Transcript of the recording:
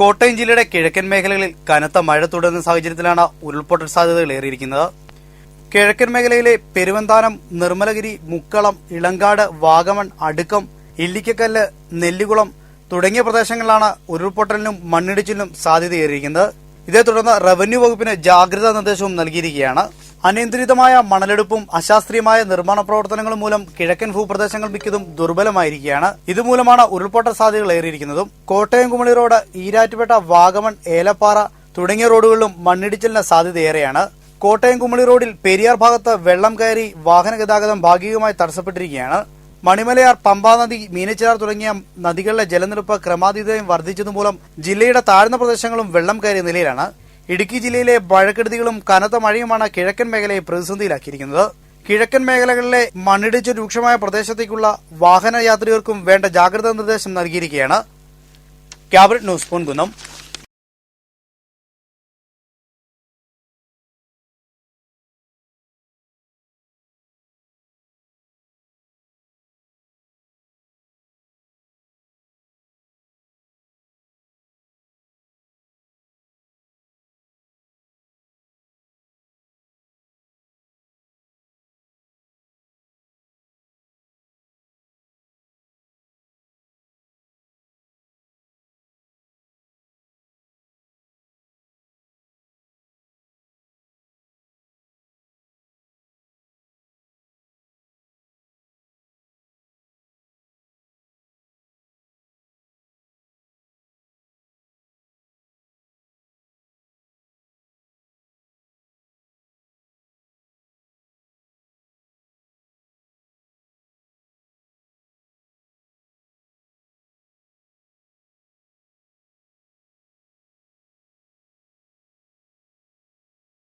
കോട്ടയം ജില്ലയുടെ കിഴക്കൻ മേഖലകളിൽ കനത്ത മഴ തുടരുന്ന സാഹചര്യത്തിലാണ് ഉരുൾപൊട്ടൽ സാധ്യതകൾ ഏറിയിരിക്കുന്നത്. കിഴക്കൻ മേഖലയിലെ പെരുവന്താനം, നിർമ്മലഗിരി, മുക്കളം, ഇളങ്കാട്, വാഗമൺ, അടുക്കം, ഇല്ലിക്കക്കല്ല്, നെല്ലിക്കുളം തുടങ്ങിയ പ്രദേശങ്ങളിലാണ് ഉരുൾപൊട്ടലിനും മണ്ണിടിച്ചിലിനും സാധ്യതയേറിയിരിക്കുന്നത്. ഇതേ തുടർന്ന് റവന്യൂ വകുപ്പിന് ജാഗ്രതാ നിർദ്ദേശവും നൽകിയിരിക്കുകയാണ്. അനിയന്ത്രിതമായ മണലെടുപ്പും അശാസ്ത്രീയമായ നിർമ്മാണ പ്രവർത്തനങ്ങളും മൂലം കിഴക്കൻ ഭൂപ്രദേശങ്ങൾ മിക്കതും ദുർബലമായിരിക്കുകയാണ്. ഇതുമൂലമാണ് ഉരുൾപൊട്ടൽ സാധ്യതകൾ ഏറിയിരിക്കുന്നതും. കോട്ടയം കുമളി റോഡ്, ഈരാറ്റുപേട്ട, വാഗമൺ, ഏലപ്പാറ തുടങ്ങിയ റോഡുകളിലും മണ്ണിടിച്ചിലിന് സാധ്യതയേറെയാണ്. കോട്ടയം കുമളി റോഡിൽ പെരിയാർ ഭാഗത്ത് വെള്ളം കയറി വാഹന ഗതാഗതം ഭാഗികമായി തടസ്സപ്പെട്ടിരിക്കുകയാണ്. മണിമലയാർ, പമ്പാനദി, മീനച്ചിലാർ തുടങ്ങിയ നദികളിലെ ജലനിരപ്പ് ക്രമാതീതം വർദ്ധിച്ചതുമൂലം ജില്ലയുടെ താഴ്ന്ന പ്രദേശങ്ങളും വെള്ളം കയറിയ നിലയിലാണ്. ഇടുക്കി ജില്ലയിലെ മഴക്കെടുതികളും കനത്ത മഴയുമാണ് കിഴക്കൻ മേഖലയെ പ്രതിസന്ധിയിലാക്കിയിരിക്കുന്നത്. കിഴക്കൻ മേഖലകളിലെ മണ്ണിടിച്ചിൽ രൂക്ഷമായ പ്രദേശത്തേക്കുള്ള വാഹന യാത്രികർക്കും വേണ്ട ജാഗ്രതാ നിർദ്ദേശം നൽകിയിരിക്കുകയാണ്. Cabinet news Ponkunnam.